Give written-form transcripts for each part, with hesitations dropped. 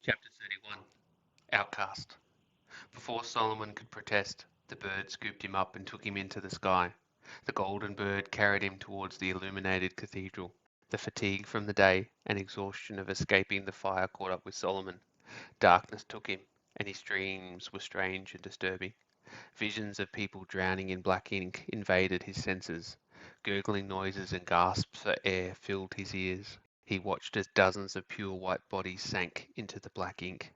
Chapter 31. Outcast. Before Solomon could protest, the bird scooped him up and took him into the sky. The golden bird carried him towards the illuminated cathedral. The fatigue from the day and exhaustion of escaping the fire caught up with Solomon. Darkness took him, and his dreams were strange and disturbing. Visions of people drowning in black ink invaded his senses. Gurgling noises and gasps for air filled his ears. He watched as dozens of pure white bodies sank into the black ink.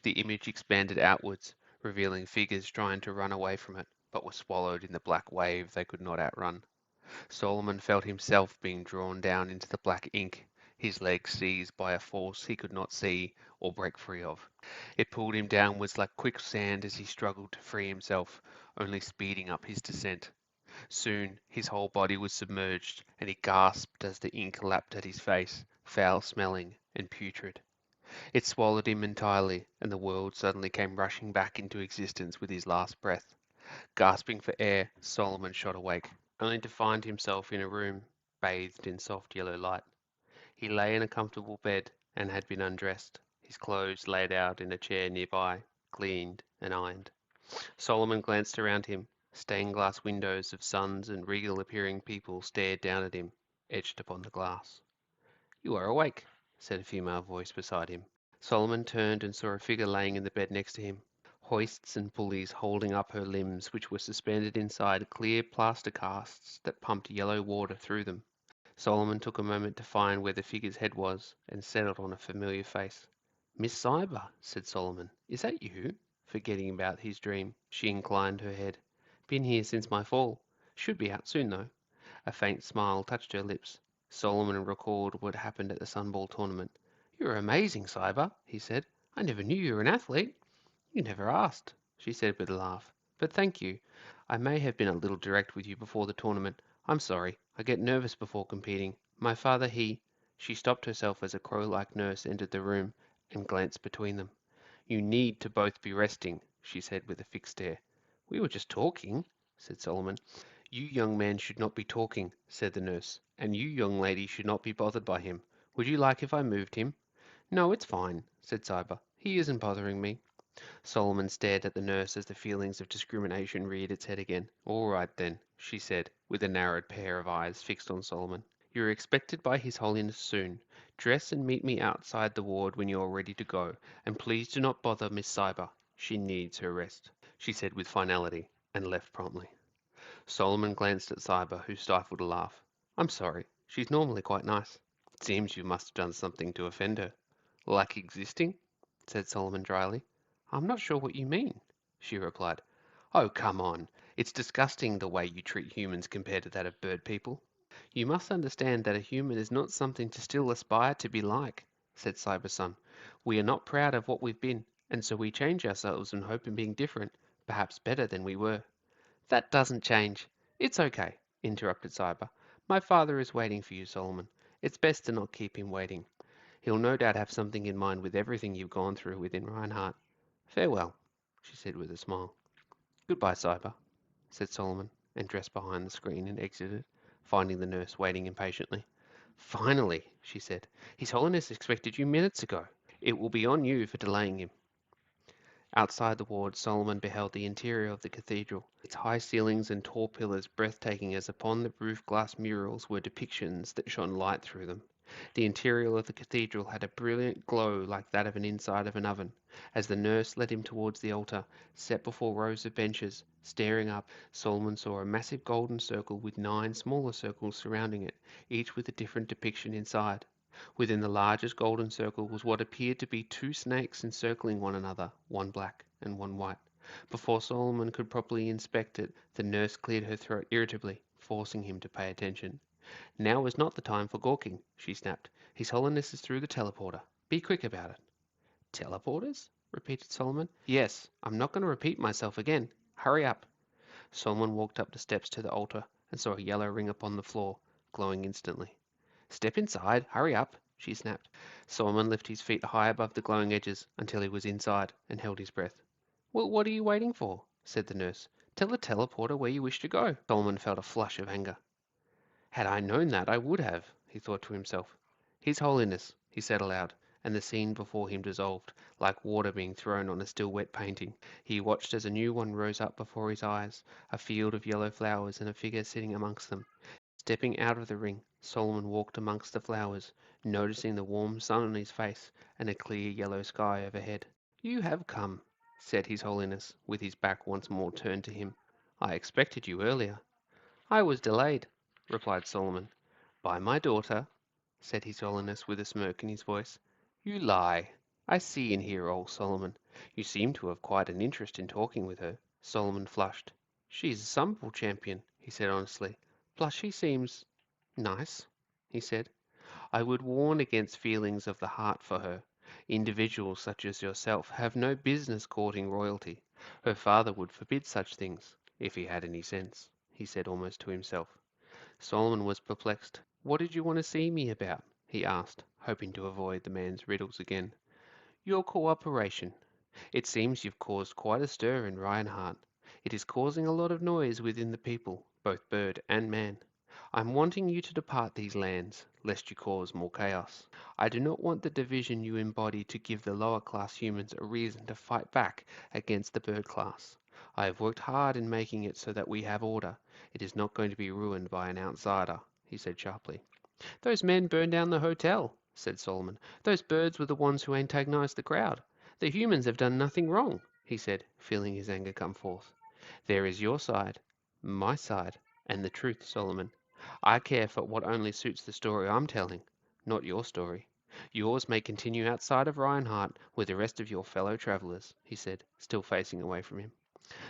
The image expanded outwards, revealing figures trying to run away from it, but were swallowed in the black wave they could not outrun. Solomon felt himself being drawn down into the black ink, his legs seized by a force he could not see or break free of. It pulled him downwards like quicksand as he struggled to free himself, only speeding up his descent. Soon his whole body was submerged, and he gasped as the ink lapped at his face, foul-smelling and putrid. It swallowed him entirely, and the world suddenly came rushing back into existence with his last breath. Gasping for air, Solomon shot awake, only to find himself in a room bathed in soft yellow light. He lay in a comfortable bed and had been undressed, his clothes laid out in a chair nearby, cleaned and ironed. Solomon glanced around him. Stained glass windows of suns and regal-appearing people stared down at him, etched upon the glass. "You are awake," said a female voice beside him. Solomon turned and saw a figure laying in the bed next to him, hoists and pulleys holding up her limbs, which were suspended inside clear plaster casts that pumped yellow water through them. Solomon took a moment to find where the figure's head was, and settled on a familiar face. "Miss Cyber," said Solomon. "Is that you?" Forgetting about his dream, she inclined her head. "Been here since my fall. Should be out soon, though." A faint smile touched her lips. Solomon recalled what happened at the Sunball tournament. "You're amazing, Cyber," he said. "I never knew you were an athlete." "You never asked," she said with a laugh. "But thank you. I may have been a little direct with you before the tournament. I'm sorry. I get nervous before competing. My father, he—" She stopped herself as a crow-like nurse entered the room and glanced between them. "You need to both be resting," she said with a fixed stare. "We were just talking," said Solomon. "You young men should not be talking," said the nurse, "and you young lady should not be bothered by him. Would you like if I moved him?" "No, it's fine," said Cyber. "He isn't bothering me." Solomon stared at the nurse as the feelings of discrimination reared its head again. "All right, then," she said, with a narrowed pair of eyes fixed on Solomon. "You are expected by His Holiness soon. Dress and meet me outside the ward when you are ready to go, and please do not bother Miss Cyber. She needs her rest," she said with finality, and left promptly. Solomon glanced at Cyber, who stifled a laugh. "I'm sorry. She's normally quite nice. It seems you must have done something to offend her." "Like existing?" said Solomon dryly. "I'm not sure what you mean," she replied. "Oh, come on. It's disgusting the way you treat humans compared to that of bird people." "You must understand that a human is not something to still aspire to be like," said Cybersun. "We are not proud of what we've been, and so we change ourselves in hope of being different, perhaps better than we were." "That doesn't change." "It's okay," interrupted Cyber. "My father is waiting for you, Solomon. It's best to not keep him waiting. He'll no doubt have something in mind with everything you've gone through within Reinhardt. Farewell," she said with a smile. "Goodbye, Cyber," said Solomon, and dressed behind the screen and exited, finding the nurse waiting impatiently. "Finally," she said. "His Holiness expected you minutes ago. It will be on you for delaying him." Outside the ward, Solomon beheld the interior of the cathedral, its high ceilings and tall pillars breathtaking as upon the roof glass murals were depictions that shone light through them. The interior of the cathedral had a brilliant glow like that of an inside of an oven. As the nurse led him towards the altar, set before rows of benches, staring up, Solomon saw a massive golden circle with 9 smaller circles surrounding it, each with a different depiction inside. Within the largest golden circle was what appeared to be 2 snakes encircling one another, one black and one white. Before Solomon could properly inspect it, the nurse cleared her throat irritably, forcing him to pay attention. "Now is not the time for gawking," she snapped. "His Holiness is through the teleporter. Be quick about it." "Teleporters?" repeated Solomon. "Yes, I'm not going to repeat myself again. Hurry up." Solomon walked up the steps to the altar and saw a yellow ring upon the floor, glowing instantly. "Step inside. Hurry up," she snapped. Solomon lifted his feet high above the glowing edges until he was inside and held his breath. "Well, what are you waiting for?" said the nurse. "Tell the teleporter where you wish to go." Solomon felt a flush of anger. "Had I known that, I would have," he thought to himself. "His Holiness," he said aloud, and the scene before him dissolved, like water being thrown on a still wet painting. He watched as a new one rose up before his eyes, a field of yellow flowers and a figure sitting amongst them. Stepping out of the ring, Solomon walked amongst the flowers, noticing the warm sun on his face and a clear yellow sky overhead. "You have come," said His Holiness, with his back once more turned to him. "I expected you earlier." "I was delayed," replied Solomon. "By my daughter," said His Holiness with a smirk in his voice. "You lie. I see and hear all, Solomon. You seem to have quite an interest in talking with her." Solomon flushed. "She is a Sunball champion," he said honestly. "Plus she seems nice," he said. "I would warn against feelings of the heart for her. Individuals such as yourself have no business courting royalty. Her father would forbid such things, if he had any sense," he said almost to himself. Solomon was perplexed. "What did you want to see me about?" he asked, hoping to avoid the man's riddles again. "Your cooperation. It seems you've caused quite a stir in Reinhardt. It is causing a lot of noise within the people, both bird and man. I'm wanting you to depart these lands, lest you cause more chaos. I do not want the division you embody to give the lower class humans a reason to fight back against the bird class. I have worked hard in making it so that we have order. It is not going to be ruined by an outsider," he said sharply. "Those men burned down the hotel," said Solomon. "Those birds were the ones who antagonized the crowd. The humans have done nothing wrong," he said, feeling his anger come forth. "There is your side, my side, and the truth, Solomon. I care for what only suits the story I'm telling, not your story. Yours may continue outside of Reinhardt with the rest of your fellow travelers," he said, still facing away from him.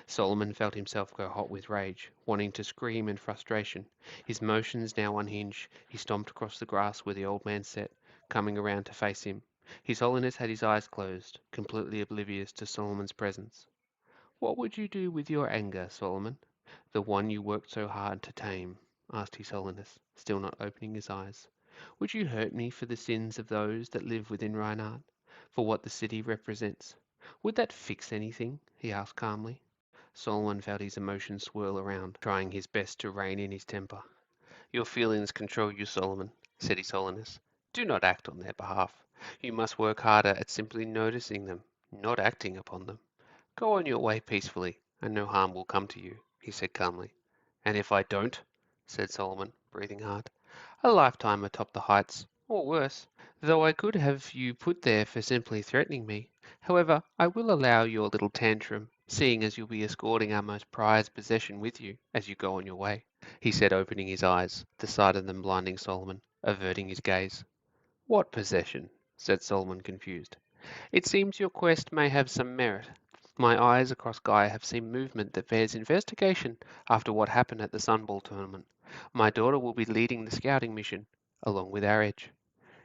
Solomon felt himself go hot with rage, wanting to scream in frustration. His motions now unhinged, he stomped across the grass where the old man sat, coming around to face him. His Holiness had his eyes closed, completely oblivious to Solomon's presence. "What would you do with your anger, Solomon? The one you worked so hard to tame?" asked His Holiness, still not opening his eyes. "Would you hurt me for the sins of those that live within Reinhardt? For what the city represents? Would that fix anything?" he asked calmly. Solomon felt his emotions swirl around, trying his best to rein in his temper. "Your feelings control you, Solomon," said His Holiness. "Do not act on their behalf. You must work harder at simply noticing them, not acting upon them. Go on your way peacefully, and no harm will come to you," he said calmly. "And if I don't?" said Solomon, breathing hard. "A lifetime atop the heights, or worse, though I could have you put there for simply threatening me. However, I will allow your little tantrum, seeing as you'll be escorting our most prized possession with you as you go on your way," he said, opening his eyes, the sight of them blinding Solomon, averting his gaze. "What possession?" said Solomon, confused. "It seems your quest may have some merit. My eyes across Gaia have seen movement that bears investigation after what happened at the Sunball tournament. My daughter will be leading the scouting mission, along with our Edge."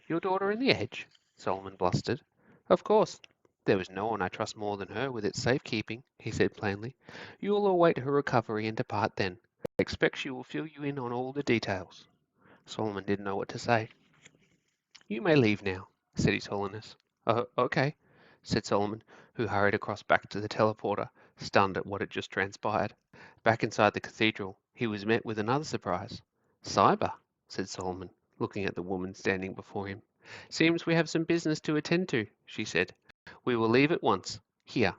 "Your daughter in the Edge?" Solomon blustered. "Of course. There is no one I trust more than her with its safekeeping," he said plainly. "You will await her recovery and depart then. I expect she will fill you in on all the details." Solomon didn't know what to say. "You may leave now," said His Holiness. "Oh, okay," said Solomon, who hurried across back to the teleporter, stunned at what had just transpired. Back inside the cathedral, he was met with another surprise. "Cyber," said Solomon, looking at the woman standing before him. "Seems we have some business to attend to," she said. "We will leave at once. Here."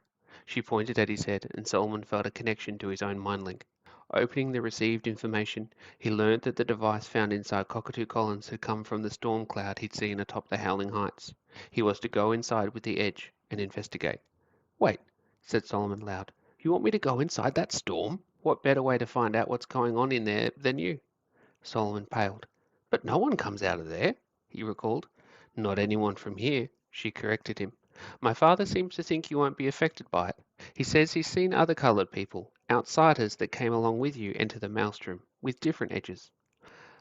She pointed at his head, and Solomon felt a connection to his own mind link. Opening the received information, he learned that the device found inside Cockatoo Collins had come from the storm cloud he'd seen atop the Howling Heights. He was to go inside with the Edge and investigate. "Wait," said Solomon loud. "You want me to go inside that storm? What better way to find out what's going on in there than you?" Solomon paled. "But no one comes out of there," he recalled. "Not anyone from here," she corrected him. "My father seems to think you won't be affected by it. He says he's seen other colored people, outsiders that came along with you, enter the maelstrom, with different edges."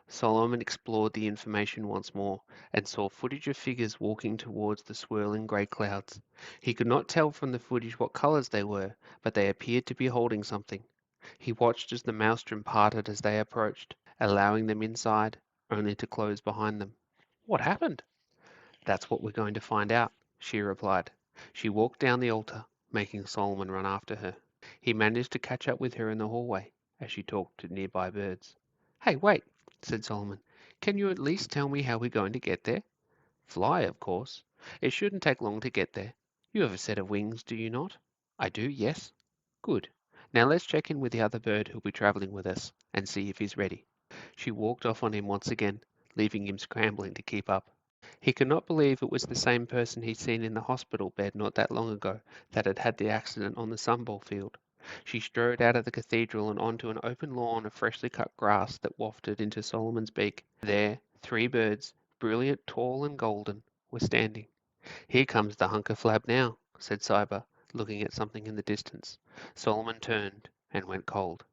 Solomon explored the information once more, and saw footage of figures walking towards the swirling grey clouds. He could not tell from the footage what colors they were, but they appeared to be holding something. He watched as the maelstrom parted as they approached, allowing them inside, only to close behind them. "What happened?" "That's what we're going to find out," she replied. She walked down the altar, making Solomon run after her. He managed to catch up with her in the hallway as she talked to nearby birds. "Hey, wait," said Solomon. "Can you at least tell me how we're going to get there?" "Fly, of course. It shouldn't take long to get there. You have a set of wings, do you not? I do, yes. Good. Now let's check in with the other bird who'll be travelling with us and see if he's ready. She walked off on him once again, leaving him scrambling to keep up. He could not believe it was the same person he'd seen in the hospital bed not that long ago that had had the accident on the Sunball field. She strode out of the cathedral and onto an open lawn of freshly cut grass that wafted into Solomon's beak. There, three birds, brilliant, tall, and golden, were standing. Here comes the hunk of flab now, said Cyber, looking at something in the distance. Solomon turned and went cold.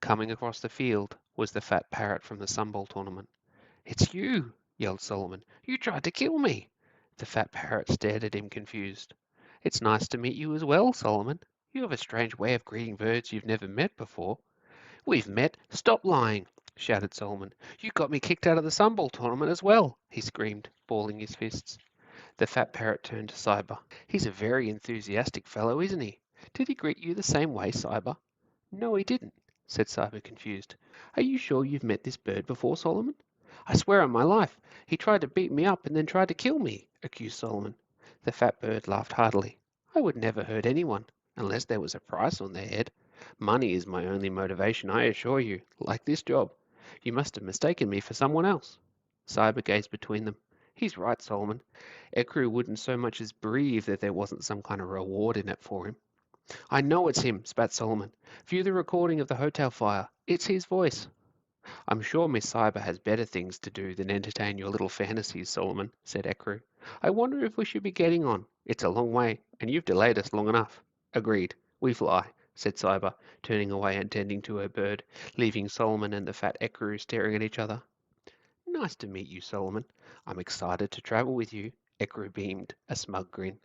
Coming across the field was the fat parrot from the Sunball tournament. It's you, yelled Solomon. You tried to kill me. The fat parrot stared at him confused. It's nice to meet you as well, Solomon. You have a strange way of greeting birds you've never met before. We've met. Stop lying, shouted Solomon. You got me kicked out of the Sunball tournament as well, he screamed, balling his fists. The fat parrot turned to Cyber. He's a very enthusiastic fellow, isn't he? Did he greet you the same way, Cyber? No, he didn't, said Cyber, confused. Are you sure you've met this bird before, Solomon? I swear on my life, he tried to beat me up and then tried to kill me, accused Solomon. The fat bird laughed heartily. I would never hurt anyone, unless there was a price on their head. Money is my only motivation, I assure you, like this job. You must have mistaken me for someone else. Cyber gazed between them. He's right, Solomon. Ekru wouldn't so much as breathe that there wasn't some kind of reward in it for him. I know it's him, spat Solomon. View the recording of the hotel fire. It's his voice. I'm sure Miss Cyber has better things to do than entertain your little fantasies, Solomon, said Ekru. I wonder if we should be getting on. It's a long way, and you've delayed us long enough. Agreed. We fly, said Cyber, turning away and tending to her bird, leaving Solomon and the fat Ekru staring at each other. Nice to meet you, Solomon. I'm excited to travel with you. Ekru beamed, a smug grin.